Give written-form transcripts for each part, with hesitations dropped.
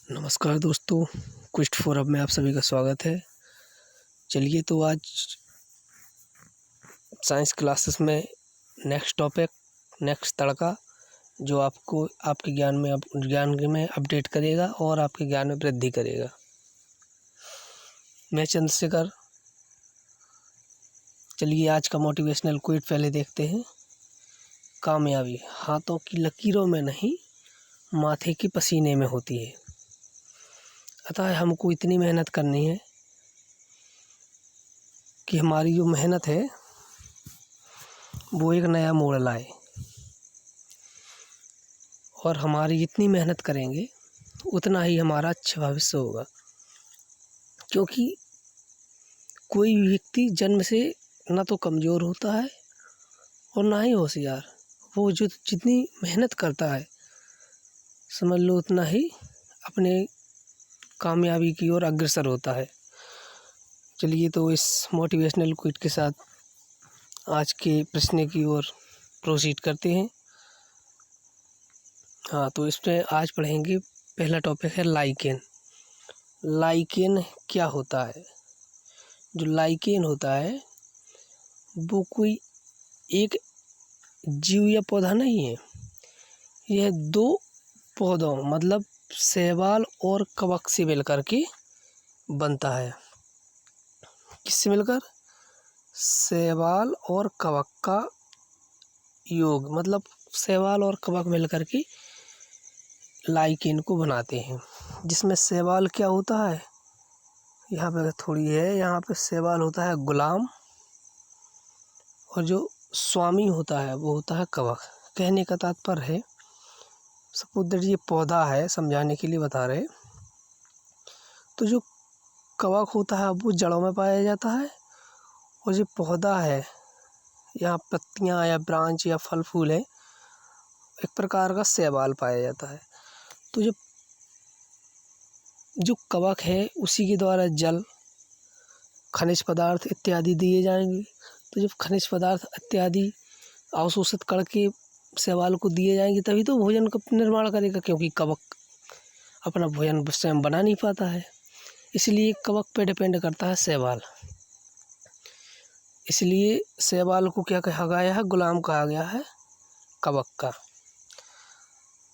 नमस्कार दोस्तों, क्विस्ट फोरम में आप सभी का स्वागत है। चलिए तो आज साइंस क्लासेस में नेक्स्ट टॉपिक, नेक्स्ट तड़का जो आपको आपके ज्ञान में अपडेट करेगा और आपके ज्ञान में वृद्धि करेगा। मैं चंद्रशेखर। चलिए आज का मोटिवेशनल क्विट पहले देखते हैं। कामयाबी हाथों की लकीरों में नहीं, माथे के पसीने में होती है। अतः हमको इतनी मेहनत करनी है कि हमारी जो मेहनत है वो एक नया मोड़ लाए, और हमारी जितनी मेहनत करेंगे उतना ही हमारा अच्छा भविष्य होगा। क्योंकि कोई व्यक्ति जन्म से ना तो कमज़ोर होता है और ना ही होशियार। वो जो जितनी मेहनत करता है समझ लो उतना ही अपने कामयाबी की ओर अग्रसर होता है। चलिए तो इस मोटिवेशनल क्विट के साथ आज के प्रश्न की ओर प्रोसीड करते हैं। तो इसमें आज पढ़ेंगे, पहला टॉपिक है लाइकेन। लाइकेन क्या होता है? जो लाइकेन होता है वो कोई एक जीव या पौधा नहीं है। यह दो पौधों मतलब शैवाल और कवक से मिलकर के बनता है। किससे मिलकर? शैवाल और कवक का योग, मतलब शैवाल और कवक मिलकर के लाइकेन को बनाते हैं। जिसमें शैवाल क्या होता है, यहाँ पे थोड़ी है, यहाँ पे शैवाल होता है गुलाम, और जो स्वामी होता है वो होता है कवक। कहने का तात्पर्य है, सपोज दैट ये पौधा है, समझाने के लिए बता रहे। तो जो कवक होता है वो जड़ों में पाया जाता है, और जो पौधा है यहाँ पत्तियाँ या ब्रांच या फल फूल है एक प्रकार का शैवाल पाया जाता है। तो जो कवक है उसी के द्वारा जल, खनिज पदार्थ इत्यादि दिए जाएंगे। तो जब खनिज पदार्थ इत्यादि अवशोषित करके शैवाल को दिए जाएंगे तभी तो भोजन का निर्माण करेगा, क्योंकि कवक अपना भोजन स्वयं बना नहीं पाता है। इसलिए कवक पे डिपेंड करता है शैवाल। इसलिए शैवाल को क्या कहा गया है? गुलाम कहा गया है कवक का।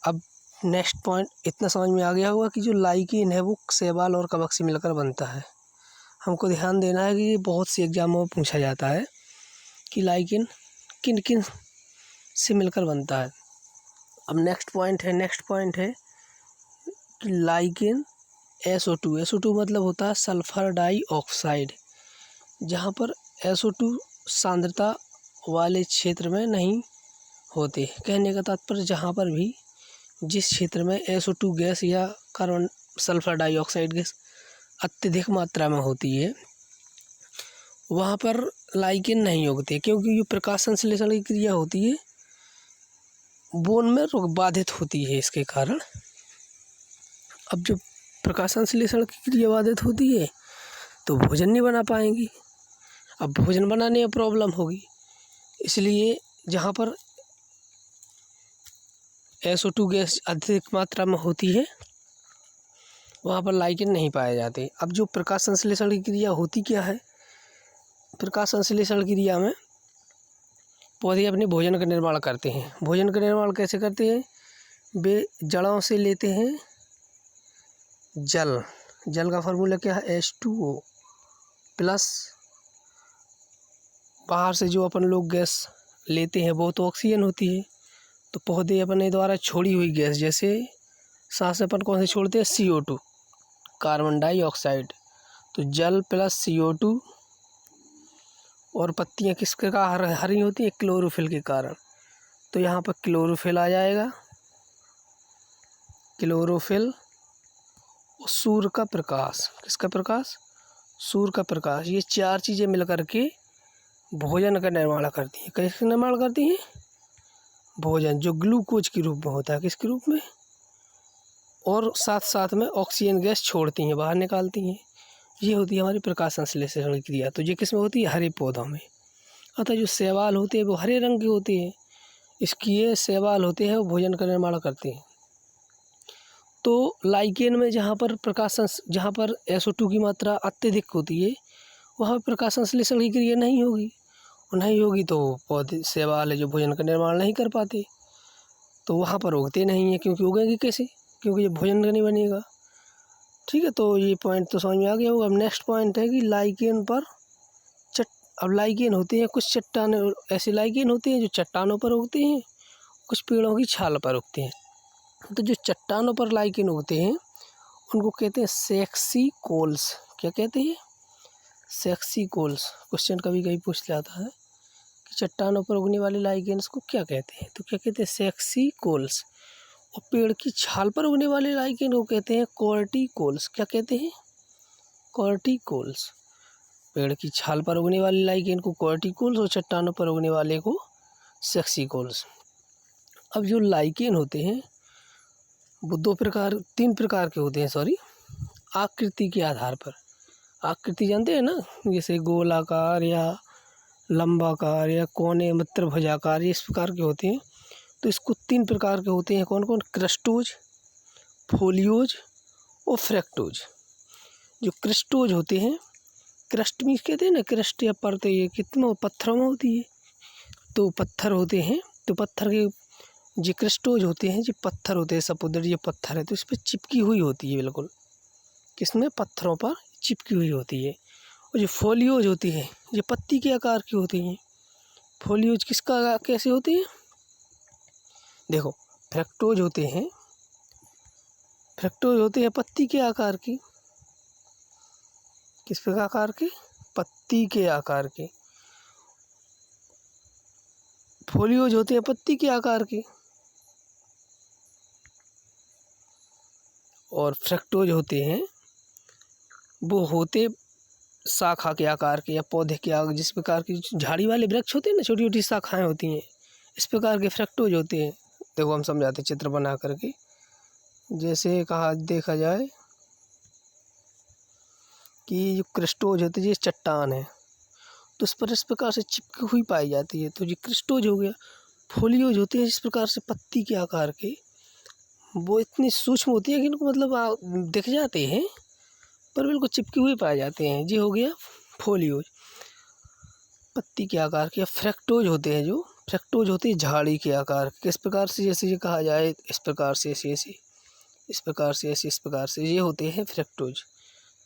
अब नेक्स्ट पॉइंट इतना समझ में आ गया होगा कि जो लाइकेन है वो शैवाल और कवक से मिलकर बनता है। हमको ध्यान देना है कि ये बहुत से एग्जामों में पूछा जाता है कि लाइकेन किन किन से मिलकर बनता है। अब नेक्स्ट पॉइंट है कि लाइकेन SO2 मतलब होता है सल्फर डाइऑक्साइड। जहाँ पर SO2 सांद्रता वाले क्षेत्र में नहीं होते। कहने का तात्पर्य जहाँ पर भी जिस क्षेत्र में SO2 गैस या कार्बन सल्फर डाइऑक्साइड गैस अत्यधिक मात्रा में होती है वहाँ पर लाइकेन नहीं उगते, क्योंकि जो प्रकाश संश्लेषण की क्रिया होती है वो उनमें बाधित होती है। इसके कारण अब जब प्रकाश संश्लेषण की क्रिया बाधित होती है तो भोजन नहीं बना पाएंगी। अब भोजन बनाने में प्रॉब्लम होगी, इसलिए जहाँ पर SO2 गैस अधिक मात्रा में होती है वहाँ पर लाइकेन नहीं पाए जाते। अब जो प्रकाश संश्लेषण की क्रिया होती क्या है? प्रकाश संश्लेषण की क्रिया में पौधे अपने भोजन का निर्माण करते हैं। भोजन का निर्माण कैसे करते हैं? वे जड़ों से लेते हैं जल का फार्मूला क्या है? H2O प्लस बाहर से जो अपन लोग गैस लेते हैं वो तो ऑक्सीजन होती है। तो पौधे अपने द्वारा छोड़ी हुई गैस, जैसे सांस अपन कौन से छोड़ते हैं? CO2 carbon dioxide. तो जल प्लस CO2, और पत्तियाँ किसके कारण हरी होती है? क्लोरोफिल के कारण। तो यहाँ पर क्लोरोफिल आ जाएगा, क्लोरोफिल और सूर्य का प्रकाश। किसका प्रकाश? सूर्य का प्रकाश। ये चार चीज़ें मिलकर के भोजन का निर्माण करती हैं। कैसे निर्माण करती हैं? भोजन जो ग्लूकोज के रूप में होता है। किसके रूप में? और साथ साथ में ऑक्सीजन गैस छोड़ती हैं, बाहर निकालती हैं। ये होती है हमारी प्रकाश संश्लेषण की क्रिया। तो ये किस में होती है? हरे पौधों में। अतः जो शैवाल होते हैं वो हरे रंग के होते हैं। इसकी ये शैवाल होते हैं वो भोजन का निर्माण करते हैं। तो लाइकेन में जहाँ पर SO2 की मात्रा अत्यधिक होती है वहाँ पर प्रकाश संश्लेषण की क्रिया नहीं होगी, और नहीं होगी तो पौधे शैवाल है जो भोजन का निर्माण नहीं कर पाते, तो वहाँ पर उगते नहीं हैं। क्योंकि उगेंगे कैसे, क्योंकि ये भोजन का नहीं बनेगा। ठीक है, तो ये पॉइंट तो समझ में आ गया होगा। अब नेक्स्ट पॉइंट है कि लाइकेन पर अब लाइकेन होते हैं कुछ चट्टान, ऐसे लाइकेन होते हैं जो चट्टानों पर उगते हैं, कुछ पेड़ों की छाल पर उगते हैं। तो जो चट्टानों पर लाइकेन उगते हैं उनको कहते हैं सेक्सीकोल्स। क्या कहते हैं? सेक्सीकोल्स। क्वेश्चन कभी कभी पूछ जाता है कि चट्टानों पर उगने वाले लाइकेन्स को क्या कहते हैं, तो क्या कहते हैं? सेक्सीकोल्स। और पेड़ की छाल पर उगने वाले लाइकेन को कहते हैं कॉर्टिकोल्स। क्या कहते हैं? कॉर्टिकोल्स। पेड़ की छाल पर उगने वाले लाइकेन को कॉर्टिकोल्स और चट्टानों पर उगने वाले को सेक्सीकोल्स। अब जो लाइकेन होते हैं वो तीन प्रकार के होते हैं, आकृति के आधार पर। आकृति जानते हैं ना, जैसे गोलाकार या लंबाकार या कोने भुजाकार, इस प्रकार के होते हैं। तो इसको तीन प्रकार के होते हैं। कौन कौन? क्रस्टोज, फोलियोज और फ्रैक्टोज। जो क्रस्टोज होते हैं, क्रस्ट मीन्स कहते हैं ना, क्रस्ट या परत, ये कितना पत्थरों में होती है, तो पत्थर होते हैं। तो पत्थर के जो क्रस्टोज होते हैं जो पत्थर होते हैं, समुद्र ये पत्थर है तो इस पर चिपकी हुई होती है, बिल्कुल किसमें? पत्थरों पर चिपकी हुई होती है। और जो फोलियोज होती है ये पत्ती के आकार की होती हैं। फोलियोज किसका कैसे होती हैं? देखो, फ्रैक्टोज होते हैं पत्ती के आकार की। किस प्रकार आकार के? पत्ती के आकार के। फोलियोज होते हैं पत्ती के आकार के, और फ्रैक्टोज होते हैं वो होते शाखा के आकार के या पौधे के आकार, जिस प्रकार की झाड़ी वाले वृक्ष होते हैं ना, छोटी छोटी शाखाएं होती हैं, इस प्रकार के फ्रैक्टोज होते हैं। देखो हम समझाते चित्र बना करके। जैसे देखा जाए कि जो क्रिस्टोज होते हैं ये चट्टान है तो इस पर इस प्रकार से चिपकी हुई पाई जाती है, तो ये क्रिस्टोज हो गया। फोलियोज होते हैं जिस प्रकार से पत्ती के आकार के, वो इतनी सूक्ष्म होती है कि इनको मतलब दिख जाते हैं पर बिल्कुल चिपके हुए पाए जाते हैं। ये हो गया फोलियोज, पत्ती के आकार के। फ्रैक्टोज होते हैं झाड़ी के आकार के। किस प्रकार से? जैसे ये कहा जाए इस प्रकार से ऐसे ऐसे, इस प्रकार से ऐसे, इस प्रकार से, ये होते हैं फ्रैक्टोज।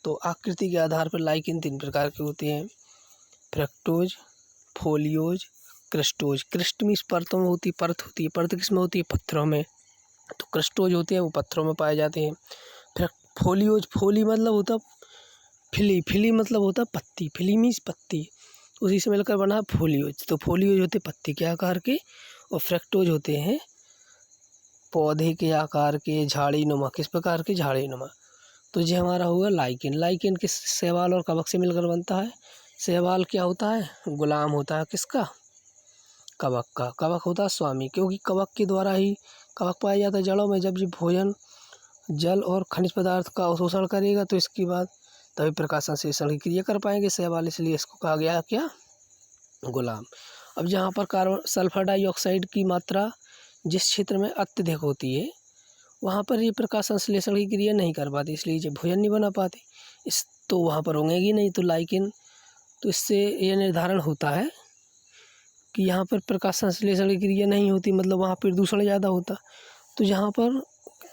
तो आकृति के आधार पर लाइकेन तीन प्रकार के होते हैं, fructose, folios, crustose. Crust means परतों में होती है, परत किस में होती है? पत्थरों में। तो क्रस्टोज होते हैं वो पत्थरों में पाए जाते हैं। फोलियोज, फोली मतलब होता फिली मतलब होता पत्ती, फिली मीन्स पत्ती, उसी से मिलकर बना फोलियोज। तो फोलियोज होते पत्ती के आकार के, और फ्रैक्टोज होते हैं पौधे के आकार के, झाड़ी नुमा। किस प्रकार के? झाड़ी नुमा। तो ये हमारा होगा लाइकेन। लाइकेन किस? शैवाल और कवक से मिलकर बनता है। शैवाल क्या होता है? गुलाम होता है किसका? कवक का। कवक होता है स्वामी, क्योंकि कवक के द्वारा ही कवक पाया जाता है जड़ों में। जब ये भोजन, जल और खनिज पदार्थ का अवशोषण करेगा तो इसके बाद तभी प्रकाश संश्लेषण की क्रिया कर पाएंगे शैवाल, इसलिए इसको कहा गया क्या? गुलाम। अब जहाँ पर कार्बन सल्फर डाइऑक्साइड की मात्रा जिस क्षेत्र में अत्यधिक होती है वहाँ पर ये प्रकाश संश्लेषण की क्रिया नहीं कर पाते, इसलिए ये भोजन नहीं बना पाते। तो वहाँ पर होंगे नहीं, तो लाइकेन। तो इससे यह निर्धारण होता है कि यहाँ पर प्रकाश संश्लेषण की क्रिया नहीं होती, मतलब वहाँ प्रदूषण ज़्यादा होता। तो यहाँ पर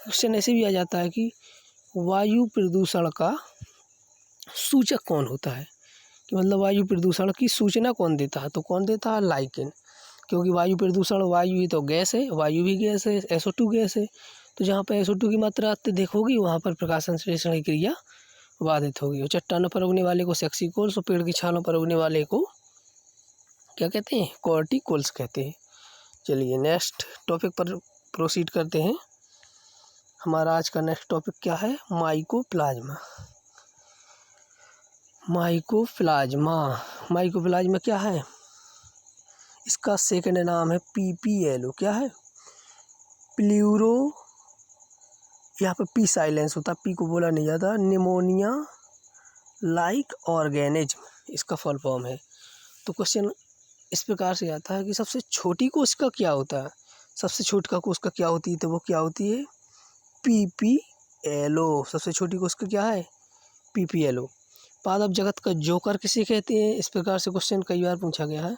क्वेश्चन ऐसे भी आ जाता है कि वायु प्रदूषण का सूचक कौन होता है, कि मतलब वायु प्रदूषण की सूचना कौन देता है? तो कौन देता है? लाइकेन। क्योंकि वायु प्रदूषण, वायु ही तो गैस है, वायु भी गैस है, SO2 गैस है। तो जहाँ पर SO2 की मात्रा अत्यधिक होगी वहाँ पर प्रकाश संश्लेषण की क्रिया बाधित होगी। और चट्टानों पर उगने वाले को सेक्सीकोल्स, और पेड़ की छालों पर उगने वाले को क्या कहते हैं? कॉर्टिकोल्स कहते हैं। चलिए नेक्स्ट टॉपिक पर प्रोसीड करते हैं। हमारा आज का नेक्स्ट टॉपिक क्या है? माइकोप्लाज्मा। माइकोप्लाज्मा क्या है? इसका सेकंड नाम है PPLO। क्या है? प्लूरो, यहाँ पे पी साइलेंस होता, पी को बोला नहीं जाता। निमोनिया लाइक ऑर्गेनिज्म इसका फुल फॉर्म है। तो क्वेश्चन इस प्रकार से आता है कि सबसे छोटी कोशिका क्या होता है? सबसे छोटी कोशिका क्या होती है? तो वो क्या होती है? PP एलो, सबसे छोटी कोशिका क्या है? PPLO। पादप जगत का जोकर किसे कहते हैं? इस प्रकार से क्वेश्चन कई बार पूछा गया है।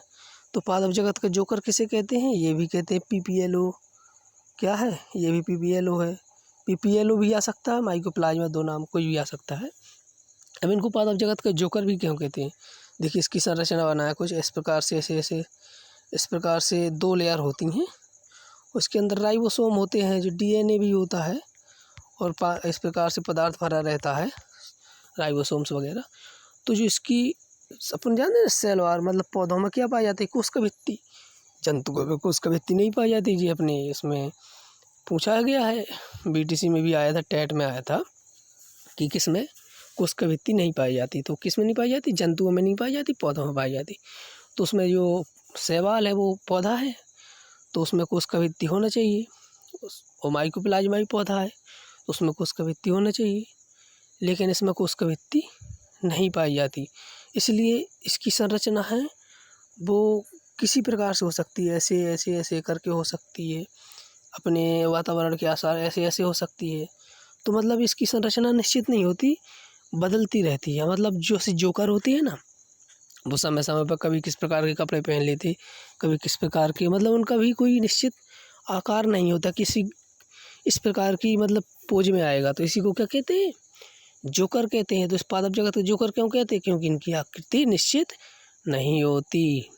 तो पादप जगत का जोकर किसे कहते हैं? ये भी कहते हैं PPLO। क्या है? ये भी PPLO है। PPLO भी आ सकता है, माइकोप्लाज्मा, दो नाम कोई भी आ सकता है। अब इनको पादप जगत का जोकर भी क्यों कहते हैं? देखिए इसकी संरचना बनाया कुछ इस प्रकार से, ऐसे इस प्रकार से 2 लेयर होती हैं। उसके अंदर राइबोसोम होते हैं, जो DNA भी होता है, और इस प्रकार से पदार्थ भरा रहता है, राइबोसोम्स वगैरह। तो जो इसकी अपन जानते हैं सेल वार, मतलब पौधों में क्या पाई जाती है? कोशिका भित्ति। जंतुओं में कोशिका भित्ति नहीं पाई जाती जी। अपने इसमें पूछा गया है, BTC में भी आया था, टेट में आया था कि किस में कोशिका भित्ति नहीं पाई जाती। तो किस में नहीं पाई जाती? जंतुओं में नहीं पाई जाती, पौधों में पाई जाती। तो उसमें जो शैवाल है वो पौधा है, तो उसमें कोशिका भित्ति होना चाहिए। और माइकोप्लाज्मा भी पौधा है, तो उसमें कोशिका भित्ति होना चाहिए, लेकिन इसमें कोशिका भित्ति नहीं पाई जाती। इसलिए इसकी संरचना है वो किसी प्रकार से हो सकती है, ऐसे ऐसे ऐसे करके हो सकती है, अपने वातावरण के आसार ऐसे ऐसे हो सकती है। तो मतलब इसकी संरचना निश्चित नहीं होती, बदलती रहती है। मतलब जो सी जोकर होती है ना, वो समय समय पर कभी किस प्रकार के कपड़े पहन लेते, कभी किस प्रकार के, मतलब उनका भी कोई निश्चित आकार नहीं होता, किसी इस प्रकार की मतलब पोज में आएगा। तो इसी को क्या कहते हैं? जोकर कहते हैं। तो इस पादप जगत को जोकर क्यों कहते हैं? क्योंकि इनकी आकृति निश्चित नहीं होती।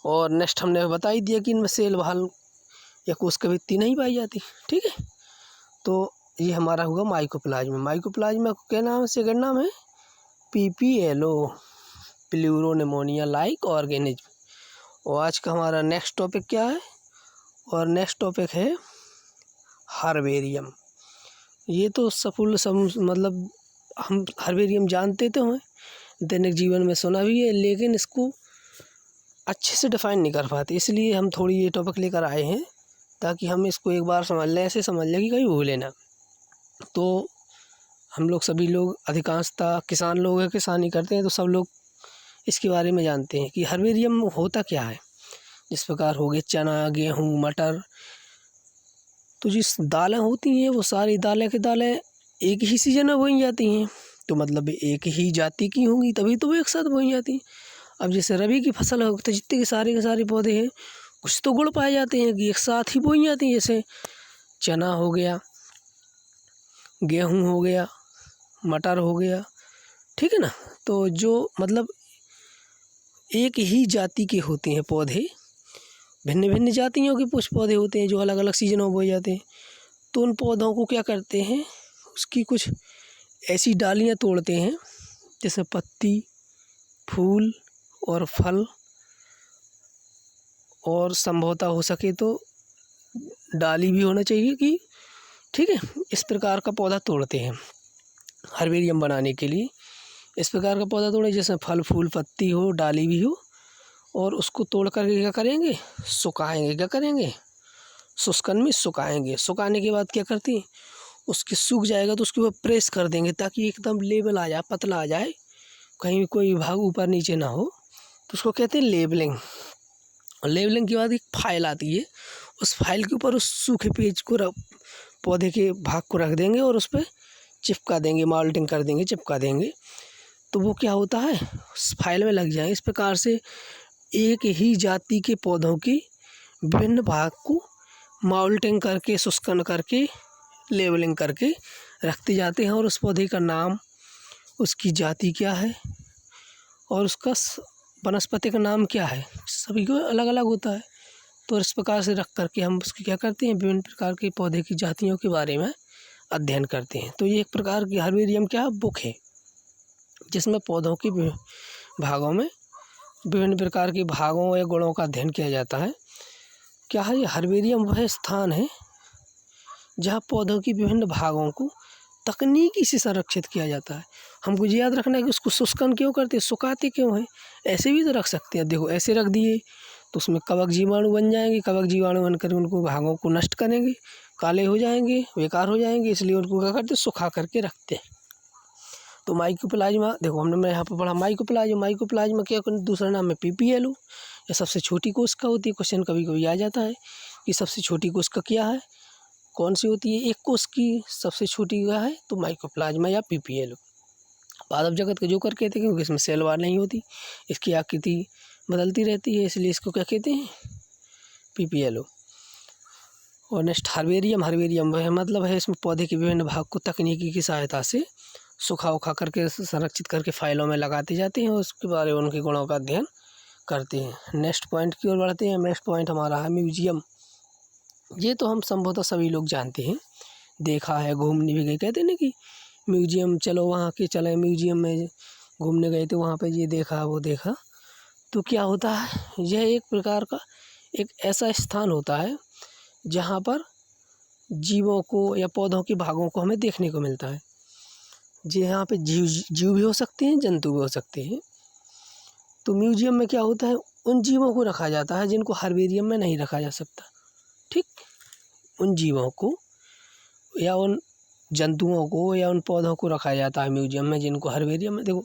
और नेक्स्ट हमने बता ही दिया कि इनमें सेल वाल या कोशिका भित्ति नहीं पाई जाती। ठीक है, तो ये हमारा हुआ माइकोप्लाज्मा। माइकोप्लाज्मा को क्या नाम है? सेकंड नाम है PPLO, प्लूरोनिमोनिया लाइक ऑर्गेनिज्म। और आज का हमारा नेक्स्ट टॉपिक क्या है? और नेक्स्ट टॉपिक है हर्बेरियम। ये तो मतलब हम हर्बेरियम जानते तो हैं, दैनिक जीवन में सुना भी है, लेकिन इसको अच्छे से डिफाइन नहीं कर पाते। इसलिए हम थोड़ी ये टॉपिक लेकर आए हैं, ताकि हम इसको एक बार समझ लें, ऐसे समझ लें कि कहीं भूले ना। तो हम लोग सभी लोग अधिकांशतः किसान लोग हैं, किसानी करते हैं, तो सब लोग इसके बारे में जानते हैं कि हर्बेरियम होता क्या है। जिस प्रकार हो गए चना, गेहूँ, मटर, तो जिस दालें होती हैं वो सारी दालें की दालें एक ही सीजन में बोई जाती हैं, तो मतलब एक ही जाति की होंगी, तभी तो वो एक साथ बोई जाती हैं। अब जैसे रबी की फसल हो, तो जितने के सारे पौधे हैं, कुछ तो गुण पाए जाते हैं कि एक साथ ही बोई जाती हैं। जैसे चना हो गया, गेहूँ हो गया, मटर हो गया, ठीक है ना। तो जो मतलब एक ही जाति के होते हैं पौधे, भिन्न भिन्न जातियों के कुछ पौधे होते हैं जो अलग अलग सीजनों में बोए जाते हैं। तो उन पौधों को क्या करते हैं, उसकी कुछ ऐसी डालियाँ तोड़ते हैं जैसे पत्ती, फूल और फल, और संभवतः हो सके तो डाली भी होना चाहिए कि, ठीक है, इस प्रकार का पौधा तोड़ते हैं हर्बेरियम बनाने के लिए। इस प्रकार का पौधा तोड़े जैसे फल, फूल, पत्ती हो, डाली भी हो, और उसको तोड़ करके क्या करेंगे? सुखाएंगे। क्या करेंगे? शुष्कन में सुखाएंगे। सुखाने के बाद क्या करते हैं, उसके सूख जाएगा तो उसके ऊपर प्रेस कर देंगे, ताकि एकदम लेवल आ जाए, पतला आ जाए, कहीं भी कोई भाग ऊपर नीचे ना हो। तो उसको कहते हैं लेबलिंग। और लेबलिंग के बाद एक फाइल आती है, उस फाइल के ऊपर उस सूखे पेज को पौधे के भाग को रख देंगे और उस पर चिपका देंगे, माल्टिंग कर देंगे, चिपका देंगे। तो वो क्या होता है, उस फाइल में लग जाए। इस प्रकार से एक ही जाति के पौधों की विभिन्न भाग को माल्टिंग करके, शुष्कन करके, लेबलिंग करके रखते जाते हैं। और उस पौधे का नाम, उसकी जाति क्या है, और उसका वनस्पति का नाम क्या है, सभी को अलग अलग होता है। तो इस प्रकार से रख करके हम उसकी क्या करते हैं, विभिन्न प्रकार के पौधे की जातियों के बारे में अध्ययन करते हैं। तो ये एक प्रकार की हर्बेरियम क्या बुक है, जिसमें पौधों के भागों में विभिन्न प्रकार के भागों या गुणों का अध्ययन किया जाता है। क्या है ये हर्बेरियम? वह स्थान है जहाँ पौधों की विभिन्न भागों को तकनीकी से संरक्षित किया जाता है। हमको ये याद रखना है कि उसको शुष्कन क्यों करते हैं, सुखाते क्यों हैं। ऐसे भी तो रख सकते हैं, देखो ऐसे रख दिए तो उसमें कवक जीवाणु बन जाएंगे, कवक जीवाणु बनकर उनको भागों को नष्ट करेंगे, काले हो जाएंगे, बेकार हो जाएंगे, इसलिए उनको क्या करते हैं, सुखा करके रखते हैं। तो माइकोप्लाज्मा, देखो हमने यहाँ पर पढ़ा माइकोप्लाज्मा क्या, दूसरा नाम है PPLO, या सबसे छोटी कोशिका होती है। क्वेश्चन कभी कभी आ जाता है कि सबसे छोटी कोशिका क्या है, कौन सी होती है? एक कोश की सबसे छोटी क्या है? तो माइकोप्लाज्मा या पीपीएल। पादप जगत के जो कर कहते हैं क्योंकि इसमें सेल वार नहीं होती, इसकी आकृति बदलती रहती है, इसलिए इसको क्या कहते हैं? पीपीएल। और नेक्स्ट हर्बेरियम। हर्बेरियम वह मतलब है इसमें पौधे के विभिन्न भाग को तकनीकी की सहायता से सुखा उखा करके संरक्षित करके फाइलों में लगाते जाते हैं और उसके बारे में उनके गुणों का अध्ययन करते हैं। नेक्स्ट पॉइंट की ओर बढ़ते हैं। नेक्स्ट पॉइंट हमारा है म्यूजियम। ये तो हम संभवतः सभी लोग जानते हैं, देखा है, घूमने भी गए, कहते हैं ना कि म्यूजियम चलो वहाँ के चले, म्यूजियम में घूमने गए थे, वहाँ पे ये देखा वो देखा। तो क्या होता है, यह एक प्रकार का एक ऐसा स्थान होता है जहाँ पर जीवों को या पौधों के भागों को हमें देखने को मिलता है। जी यहाँ पे जीव भी हो सकते हैं, जंतु भी हो सकते हैं। तो म्यूजियम में क्या होता है, उन जीवों को रखा जाता है जिनको हर्बेरियम में नहीं रखा जा सकता। ठीक, उन जीवों को या उन जंतुओं को या उन पौधों को रखा जाता है म्यूजियम में जिनको हर्बेरियम में, देखो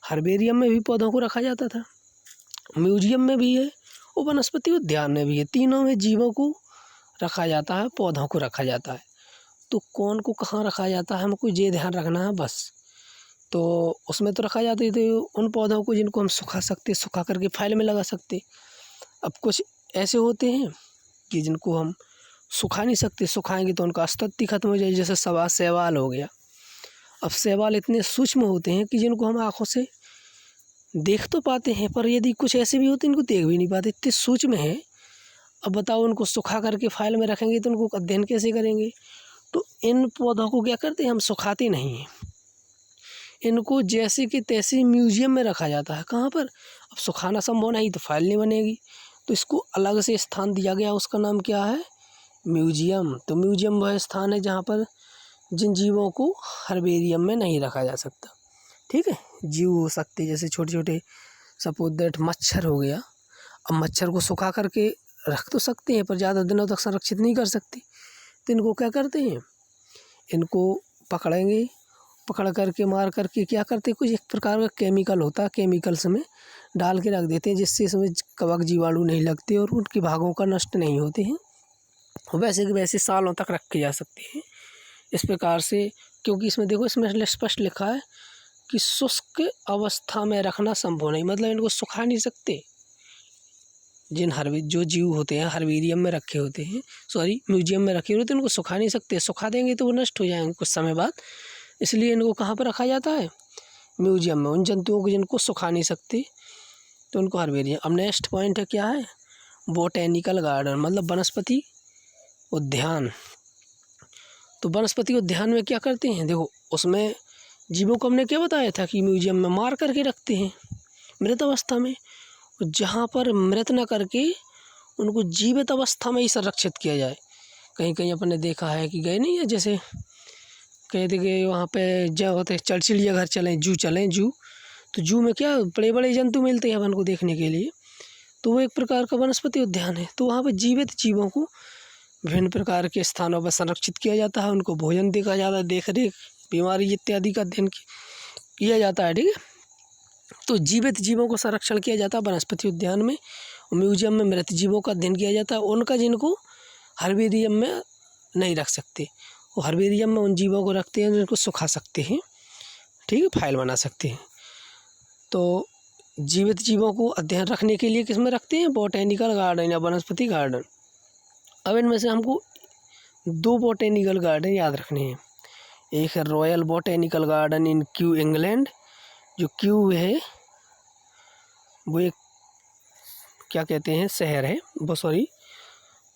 हर्बेरियम में भी पौधों को रखा जाता था, म्यूजियम में भी है और वनस्पति उद्यान में भी है। तीनों में जीवों को रखा जाता है, पौधों को रखा जाता है। तो कौन को कहाँ रखा जाता है हमको ये ध्यान रखना है बस। तो उसमें तो रखा जाता है तो उन पौधों को जिनको हम सुखा सकते, सुखा करके फाइल में लगा सकते। अब कुछ ऐसे होते हैं कि जिनको हम सुखा नहीं सकते, सुखाएंगे तो उनका अस्तित्व खत्म हो जाए, जैसे शैवाल हो गया। अब शैवाल इतने सूक्ष्म होते हैं कि जिनको हम आँखों से देख तो पाते हैं, पर यदि कुछ ऐसे भी होते हैं इनको देख भी नहीं पाते, इतने सूक्ष्म हैं। अब बताओ उनको सुखा करके फाइल में रखेंगे तो उनको अध्ययन कैसे करेंगे? तो इन पौधों को क्या करते हैं, हम सुखाते नहीं हैं, इनको जैसे कि तैसे म्यूजियम में रखा जाता है। कहाँ पर? अब सुखाना संभव नहीं तो फाइल नहीं बनेगी, तो इसको अलग से स्थान दिया गया, उसका नाम क्या है? म्यूजियम। तो म्यूजियम वह स्थान है जहाँ पर जिन जीवों को हर्बेरियम में नहीं रखा जा सकता। ठीक है, जीव हो सकते जैसे छोटे छोटे, सपोज दैट मच्छर हो गया। अब मच्छर को सुखा करके रख तो सकते हैं पर ज़्यादा दिनों तक संरक्षित नहीं कर सकते, तो इनको क्या करते हैं, इनको पकड़ेंगे, पकड़ करके मार करके क्या करते हैं, कुछ एक प्रकार का केमिकल होता है, केमिकल्स में डाल के रख देते हैं जिससे इसमें कवक जीवाणु नहीं लगते और उनके भागों का नष्ट नहीं होते हैं, वैसे के वैसे सालों तक रखे जा सकते हैं इस प्रकार से। क्योंकि इसमें देखो, इसमें स्पष्ट लिखा है कि शुष्क अवस्था में रखना संभव नहीं, मतलब इनको सुखा नहीं सकते। जिन जो जीव होते हैं हर्बेरियम में रखे होते हैं, म्यूजियम में रखे होते हैं, उनको सुखा नहीं सकते, सुखा देंगे तो वो नष्ट हो जाएंगे कुछ समय बाद, इसलिए इनको कहाँ पर रखा जाता है? म्यूजियम में। उन जंतुओं को जिनको सुखा नहीं सकते तो उनको हर्बेरियम। अब नेक्स्ट पॉइंट है क्या है? बोटेनिकल गार्डन, मतलब वनस्पति उद्यान। तो वनस्पति उद्यान में क्या करते हैं, देखो उसमें जीवों को हमने क्या बताया था कि म्यूजियम में मार करके रखते हैं मृत अवस्था में, जहाँ पर मृत न करके उनको जीवित अवस्था में ही संरक्षित किया जाए। कहीं कहीं अपन ने देखा है कि गए नहीं है, जैसे कहते कि वहाँ पे जो होते हैं चिड़ियाघर चलें, जू, तो जू में क्या बड़े बड़े जंतु मिलते हैं अपन को देखने के लिए, तो वो एक प्रकार का वनस्पति उद्यान है। तो वहाँ पर जीवित जीवों को विभिन्न प्रकार के स्थानों पर संरक्षित किया जाता है, उनको भोजन देखा जाता है, देख रेख, बीमारी इत्यादि का अध्ययन किया जाता है। ठीक है, तो जीवित जीवों को संरक्षण किया जाता है वनस्पति उद्यान में। म्यूजियम में मृत जीवों का अध्ययन किया जाता है, उनका जिनको हर्बेरियम में नहीं रख सकते, वो हर्बेरियम में उन जीवों को रखते हैं जिनको सुखा सकते हैं, ठीक है, फाइल बना सकते हैं। तो जीवित जीवों को अध्ययन रखने के लिए किस में रखते हैं? बोटेनिकल गार्डन या वनस्पति गार्डन। अब इनमें से हमको 2 बोटेनिकल गार्डन याद रखने हैं। एक है रॉयल बोटेनिकल गार्डन इन क्यू इंग्लैंड, जो क्यू है वो एक क्या कहते हैं शहर है, वो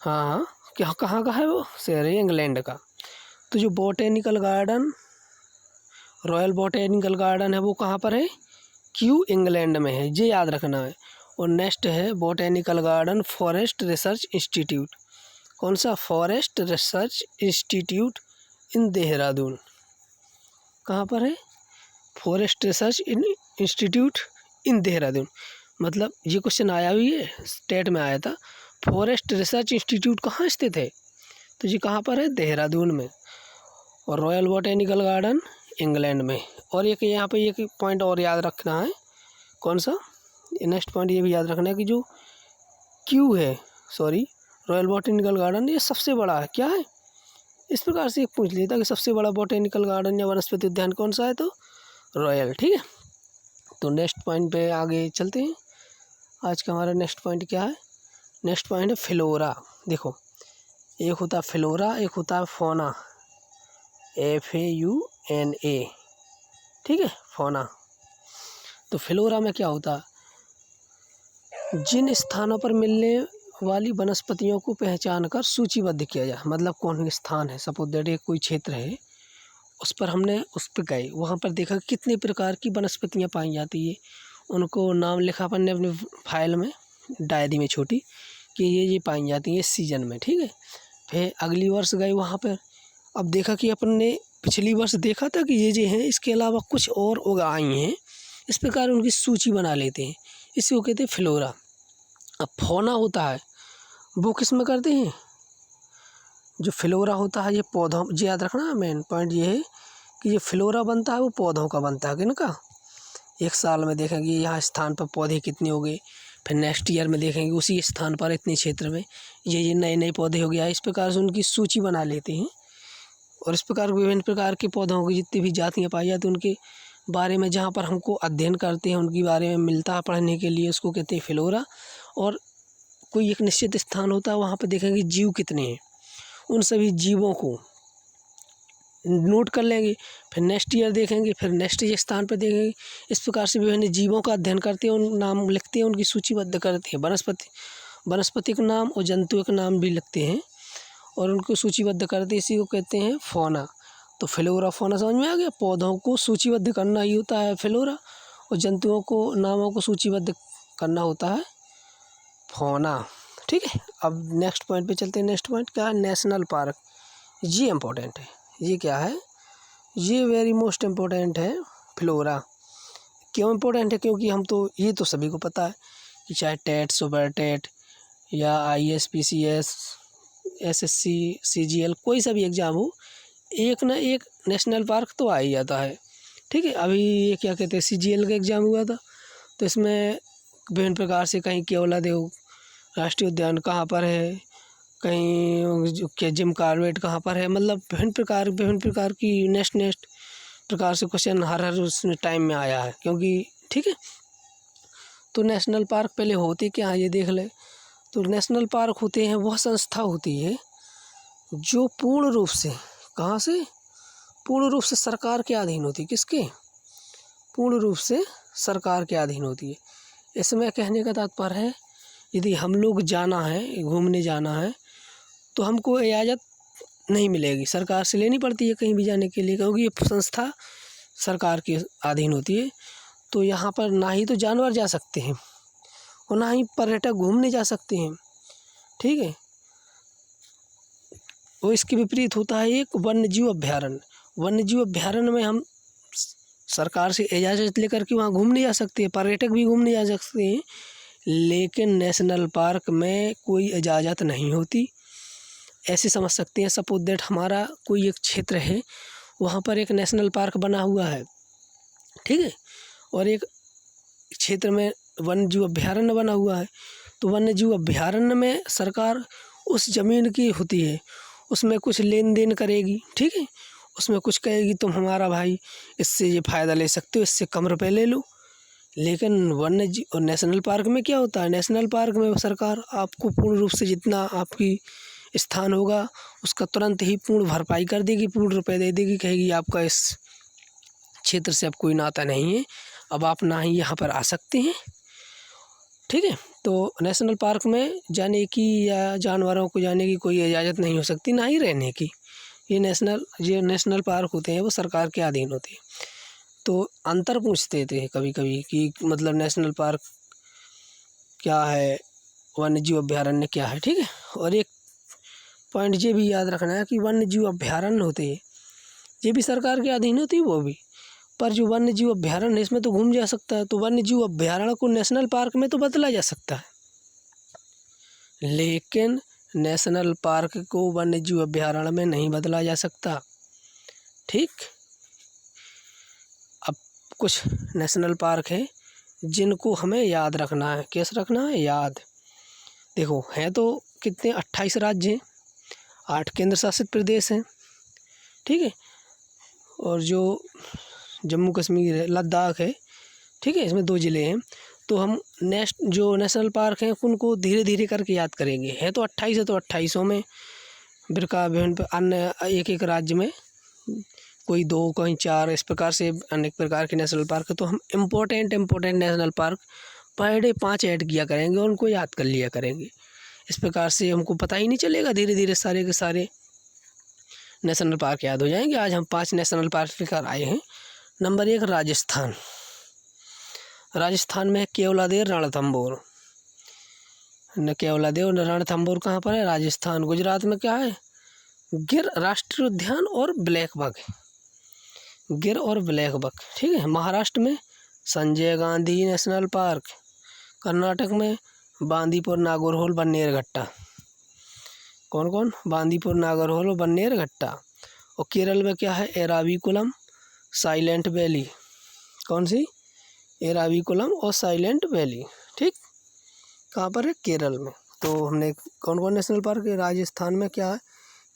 हाँ क्या, कहाँ का है वो शहर है? इंग्लैंड का। तो जो botanical garden, royal botanical garden है वो कहाँ पर है? क्यू इंग्लैंड में है, ये याद रखना है। और नेक्स्ट है botanical garden forest research institute. कौन सा? फॉरेस्ट रिसर्च इंस्टीट्यूट इन देहरादून। कहाँ पर है? फॉरेस्ट रिसर्च इंस्टीट्यूट इन देहरादून। मतलब ये क्वेश्चन आया हुई है, स्टेट में आया था, फॉरेस्ट रिसर्च इंस्टीट्यूट कहाँ स्थित है? तो ये कहाँ पर है? देहरादून में। और रॉयल बोटेनिकल गार्डन इंग्लैंड में। और एक यहाँ पे एक पॉइंट और याद रखना है। कौन सा? नेक्स्ट पॉइंट ये भी याद रखना है कि जो क्यू है, रॉयल बोटेनिकल गार्डन, ये सबसे बड़ा है। क्या है? इस प्रकार से एक पूछ लेता कि सबसे बड़ा बॉटेनिकल गार्डन या वनस्पति उद्यान कौन सा है, तो रॉयल। ठीक है, तो नेक्स्ट पॉइंट पे आगे चलते हैं। आज का हमारा नेक्स्ट पॉइंट क्या है? नेक्स्ट पॉइंट है फ्लोरा। देखो, एक होता है फ्लोरा, एक होता है फौना, FAUNA। ठीक है, फौना। तो फ्लोरा में क्या होता है? जिन स्थानों पर मिलने वाली वनस्पतियों को पहचान कर सूचीबद्ध किया जाए। मतलब कौन स्थान है, सपोज दैट एक कोई क्षेत्र है, उस पर हमने उस पर गए, वहाँ पर देखा कितने प्रकार की वनस्पतियाँ पाई जाती है, उनको नाम लिखा अपन ने अपने फाइल में, डायरी में छोटी, कि ये पाई जाती है इस सीज़न में। ठीक है, फिर अगली वर्ष गए वहाँ पर, अब देखा कि अपन ने पिछली वर्ष देखा था कि ये हैं, इसके अलावा कुछ और उगाई हैं। इस प्रकार उनकी सूची बना लेते हैं, इसी को कहते हैं फ्लोरा। अब फौना होता है, वो किस में करते हैं? जो फ्लोरा होता है ये पौधों, ये याद रखना, मेन पॉइंट ये है कि ये फ्लोरा बनता है वो पौधों का बनता है, किनका? एक साल में देखेंगे यहाँ स्थान पर पौधे कितने हो गए, फिर नेक्स्ट ईयर में देखेंगे उसी स्थान पर इतने क्षेत्र में ये नए नए पौधे हो गया। इस प्रकार से उनकी सूची बना लेते हैं, और इस प्रकार विभिन्न प्रकार के पौधों की जितनी भी जातियाँ पाई जाती हैं उनके बारे में जहाँ पर हमको अध्ययन करते हैं, उनके बारे में मिलता है पढ़ने के लिए, उसको कहते हैं फ्लोरा। और कोई एक निश्चित स्थान होता है, वहाँ पर देखेंगे जीव कितने हैं, उन सभी जीवों को नोट कर लेंगे, फिर नेक्स्ट ईयर देखेंगे, फिर नेक्स्ट स्थान पर देखेंगे। इस प्रकार से विभिन्न जीवों का अध्ययन करते हैं, उन नाम लिखते हैं, उनकी सूचीबद्ध करते हैं। वनस्पति का नाम और जंतुओं का नाम भी लिखते हैं और उनको सूचीबद्ध करते हैं, इसी को कहते हैं फौना। तो फ्लोरा फौना समझ में आ गया? पौधों को सूचीबद्ध करना ही होता है फ्लोरा, और जंतुओं को नामों को सूचीबद्ध करना होता है फौना। ठीक है, अब नेक्स्ट पॉइंट पे चलते हैं। नेक्स्ट पॉइंट क्या है? National park. ये इम्पोर्टेंट है। ये क्या है? ये वेरी मोस्ट इम्पोर्टेंट है फ्लोरा। क्यों इम्पोर्टेंट है? क्योंकि हम तो ये तो सभी को पता है कि चाहे टेट, सुपर टेट या ISPCS, SSC, CGL कोई सा भी एग्ज़ाम हो, एक ना एक नेशनल पार्क तो आ ही जाता है। ठीक है, अभी ये क्या कहते हैं, CGL का एग्ज़ाम हुआ था, तो इसमें विभिन्न प्रकार से कहीं केवलादेव राष्ट्रीय उद्यान कहाँ पर है, कहीं क्या जिम कॉर्बेट कहाँ पर है, मतलब विभिन्न प्रकार की नेक्स्ट प्रकार से क्वेश्चन हर उसमें टाइम में आया है। क्योंकि ठीक है, तो नेशनल पार्क पहले होते क्या है ये देख ले। तो नेशनल पार्क होते हैं वह संस्था होती है जो पूर्ण रूप से, कहाँ से? पूर्ण रूप से सरकार के अधीन होती है। किसके? पूर्ण रूप से सरकार के अधीन होती है। इसमें कहने का तात्पर्य है, यदि हम लोग जाना है, घूमने जाना है, तो हमको इजाज़त नहीं मिलेगी, सरकार से लेनी पड़ती है कहीं भी जाने के लिए, क्योंकि ये संस्था सरकार के अधीन होती है। तो यहाँ पर ना ही तो जानवर जा सकते हैं और ना ही पर्यटक घूमने जा सकते हैं। ठीक है, और इसके विपरीत होता है एक वन्यजीव अभ्यारण्य। वन्यजीव अभ्यारण्य में हम सरकार से इजाज़त लेकर के वहाँ घूमने जा सकते हैं, पर्यटक भी घूमने जा सकते हैं, लेकिन नेशनल पार्क में कोई इजाज़त नहीं होती। ऐसे समझ सकते हैं, सपोज दैट हमारा कोई एक क्षेत्र है, वहाँ पर एक नेशनल पार्क बना हुआ है, ठीक है, और एक क्षेत्र में वन्यजीव अभ्यारण्य बना हुआ है। तो वन्यजीव अभ्यारण्य में सरकार उस ज़मीन की होती है, उसमें कुछ लेन देन करेगी। ठीक है, उसमें कुछ कहेगी तुम हमारा भाई इससे ये फ़ायदा ले सकते हो, इससे कम रुपए ले लो। लेकिन वन्यजीव और नेशनल पार्क में क्या होता है? नेशनल पार्क में सरकार आपको पूर्ण रूप से जितना आपकी स्थान होगा उसका तुरंत ही पूर्ण भरपाई कर देगी, पूर्ण रुपए दे देगी, कहेगी आपका इस क्षेत्र से अब कोई नाता नहीं है, अब आप ना ही यहाँ पर आ सकते हैं। ठीक है, तो नेशनल पार्क में जाने की या जानवरों को जाने की कोई इजाज़त नहीं हो सकती, ना ही रहने की। ये नेशनल पार्क होते हैं वो सरकार के अधीन होते हैं। तो अंतर पूछते थे कभी कभी कि मतलब नेशनल पार्क क्या है, वन्यजीव अभ्यारण्य क्या है। ठीक है, और एक पॉइंट ये भी याद रखना है कि वन्यजीव अभ्यारण्य होते हैं ये भी सरकार के अधीन होती है वो भी, पर जो वन्यजीव अभ्यारण्य है इसमें तो घूम जा सकता है। तो वन्यजीव अभ्यारण्य को नेशनल पार्क में तो बदला जा सकता है, लेकिन नेशनल पार्क को वन्यजीव अभ्यारण्य में नहीं बदला जा सकता। ठीक, अब कुछ नेशनल पार्क है जिनको हमें याद रखना है। कैसे रखना है? याद। देखो, हैं तो कितने 28 राज्य हैं, 8 केंद्र शासित प्रदेश हैं, ठीक है। और जो जम्मू कश्मीर है, लद्दाख है, ठीक है, इसमें 2 ज़िले हैं। तो हम जो नेशनल पार्क हैं उनको धीरे धीरे करके याद करेंगे। है तो 28 है, तो 28 में बिरका विभिन्न अन्य एक राज्य में कोई 2 कहीं 4 इस प्रकार से अनेक प्रकार के नेशनल पार्क है। तो हम important national park per day 5 add किया करेंगे और उनको याद कर लिया करेंगे। इस प्रकार से हमको पता ही नहीं चलेगा, धीरे धीरे सारे के सारे नेशनल पार्क याद हो जाएंगे। आज हम 5 नेशनल पार्क लेकर आए हैं। नंबर 1 राजस्थान। राजस्थान में केवलादेव रणथंभौर। केवलादेव रणथंभौर कहाँ पर है? राजस्थान। गुजरात में क्या है? गिर राष्ट्रीय उद्यान और ब्लैक बक। गिर और ब्लैक बक, ठीक है। महाराष्ट्र में संजय गांधी नेशनल पार्क। कर्नाटक में बांदीपुर नागौरहोल बन्नेरघट्टा। कौन कौन? बांदीपुर नागौरहोल और बन्नेरघट्टा। और केरल में क्या है? Eravikulam, Silent valley. कौन सी? एराविकुलम और साइलेंट वैली, ठीक। कहाँ पर है? केरल में। तो हमने कौन कौन नेशनल पार्क है? राजस्थान में क्या है?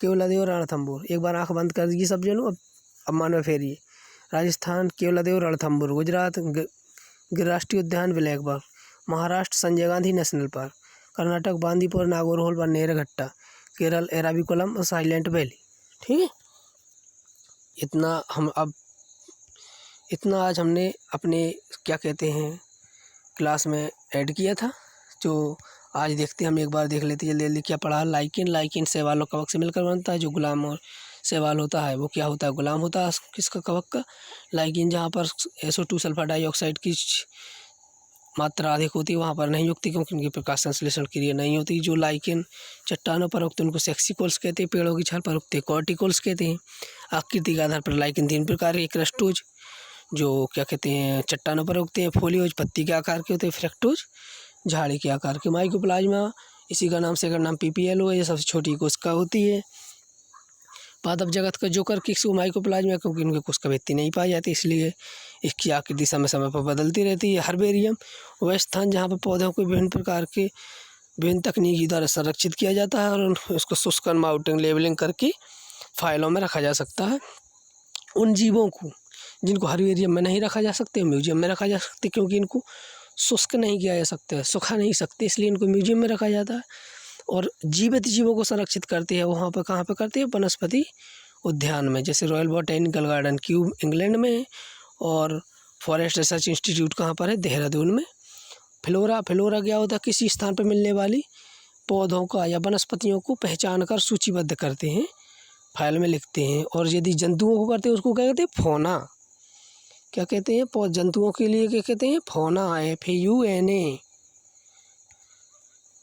केवलादेव रणथंभौर। एक बार आंख बंद कर दीजिए सब जनों, अब मान में फेरिए। राजस्थान केवलादेव रणथंभौर। गुजरात गिर राष्ट्रीय उद्यान black buck. Maharashtra Sanjay Gandhi national park. Karnataka Bandipur Nagarhole Bannerghatta. Kerala Eravikulam और साइलेंट वैली, ठीक है। इतना आज हमने अपने क्या कहते हैं क्लास में ऐड किया था। जो आज देखते हैं, हम एक बार देख लेते जल्दी जल्दी क्या पढ़ा। लाइकिन शैवाल और कवक से मिलकर बनता है। जो गुलाम और शैवाल होता है वो क्या होता है? गुलाम होता है किसका? कवक का। लाइकिन जहाँ पर SO2 सल्फर डाइऑक्साइड की मात्रा अधिक होती है वहाँ पर नहीं उगती, क्योंकि उनकी प्रकाश संश्लेषण क्रिया नहीं होती। जो लाइकिन चट्टानों पर उगते हैं उनको सेक्सिकोल्स कहते हैं। पेड़ों की छाल पर उगते कॉर्टिकोल्स कहते हैं। आकृति के आधार पर लाइकिन 3 प्रकार के। क्रस्टोज जो क्या कहते हैं चट्टानों पर उगते हैं। फोलियोज पत्ती के आकार के होते हैं। फ्रैक्टोज झाड़ी के आकार के। माइकोप्लाज्मा इसी का नाम सेकंड नाम PPLO है। ये सबसे छोटी कोशिका होती है। पादप जगत का जोकर किस माइकोप्लाज्मा, क्योंकि इनके कोशिका भित्ति नहीं पाई जाती, इसलिए इसकी आकृति समय समय पर बदलती रहती है। हर्बेरियम वह स्थान जहाँ पर पौधों को विभिन्न तकनीकी द्वारा संरक्षित किया जाता है और उसको शुष्क माउंटिंग लेबलिंग करके फाइलों में रखा जा सकता है। उन जीवों को जिनको हर्बेरियम में नहीं रखा जा सकते म्यूजियम में रखा जा सकते, क्योंकि इनको शुष्क नहीं किया जा सकता है, सुखा नहीं सकते, इसलिए इनको म्यूजियम में रखा जाता है। और जीवित जीवों को संरक्षित करते हैं वहाँ पर। कहाँ पर करते हैं? वनस्पति उद्यान में, जैसे royal botanical garden cube England में और फॉरेस्ट रिसर्च इंस्टीट्यूट कहाँ पर है? देहरादून में। फ्लोरा क्या होता है? किसी स्थान पर मिलने वाली पौधों का या वनस्पतियों को पहचान कर सूचीबद्ध करते हैं, फाइल में लिखते हैं। और यदि जंतुओं को करते हैं उसको क्या कहते हैं? फौना। क्या कहते हैं? जंतुओं के लिए क्या कहते हैं? फौना, FAUNA,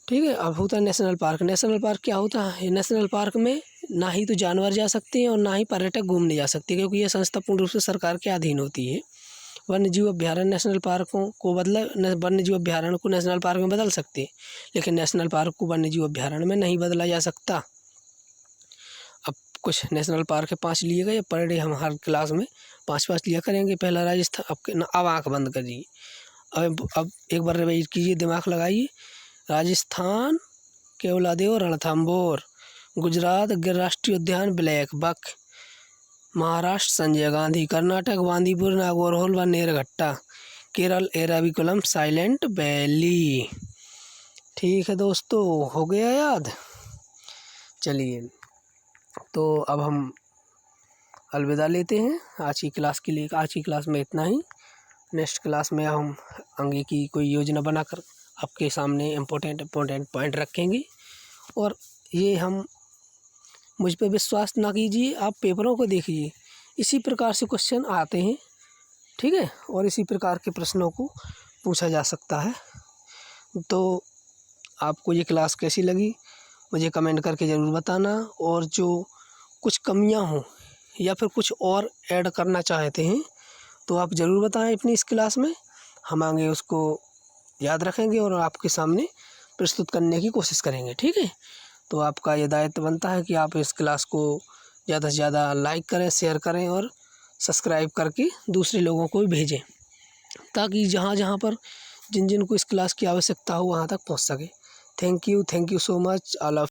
ठीक है। अब होता है नेशनल पार्क। नेशनल पार्क क्या होता है? नेशनल पार्क में ना ही तो जानवर जा सकते हैं और ना ही पर्यटक घूमने जा सकते हैं, क्योंकि यह संस्था पूर्ण रूप से सरकार के अधीन होती है। वन्यजीव अभ्यारण्य नेशनल पार्कों को वन्यजीव अभ्यारण्य को नेशनल पार्क में बदल सकते हैं, लेकिन नेशनल पार्क को वन्यजीव अभ्यारण्य में नहीं बदला जा सकता। अब कुछ नेशनल पार्क है 5 लिए गए पर डे, हम हर क्लास में 5 लिया करेंगे। पहला राजस्थान। अब आँख बंद करिए, अब एक बार रिवाइज कीजिए, दिमाग लगाइए। राजस्थान केवलादेव रणथंभौर। गुजरात गिर राष्ट्रीय उद्यान black buck. Maharashtra Sanjay Gandhi. Karnataka Bandipur Nagarhole Bannerghatta. Kerala Eravikulam Silent Valley. ठीक है दोस्तों, हो गया याद? चलिए, तो अब हम अलविदा लेते हैं आज की क्लास के लिए। आज की क्लास में इतना ही। नेक्स्ट क्लास में हम आगे की कोई योजना बनाकर आपके सामने इम्पोर्टेंट पॉइंट रखेंगे। और ये हम मुझ पे विश्वास ना कीजिए, आप पेपरों को देखिए, इसी प्रकार से क्वेश्चन आते हैं, ठीक है। और इसी प्रकार के प्रश्नों को पूछा जा सकता है। तो आपको ये क्लास कैसी लगी मुझे कमेंट करके ज़रूर बताना। और जो कुछ कमियां हों या फिर कुछ और ऐड करना चाहते हैं तो आप ज़रूर बताएं अपनी इस क्लास में। हम आगे उसको याद रखेंगे और आपके सामने प्रस्तुत करने की कोशिश करेंगे, ठीक है। तो आपका ये दायित्व बनता है कि आप इस क्लास को ज़्यादा से ज़्यादा लाइक करें, शेयर करें और सब्सक्राइब करके दूसरे लोगों को भी भेजें, ताकि जहाँ जहाँ पर जिन जिन को इस क्लास की आवश्यकता हो वहाँ तक पहुँच सके। Thank you so much all of.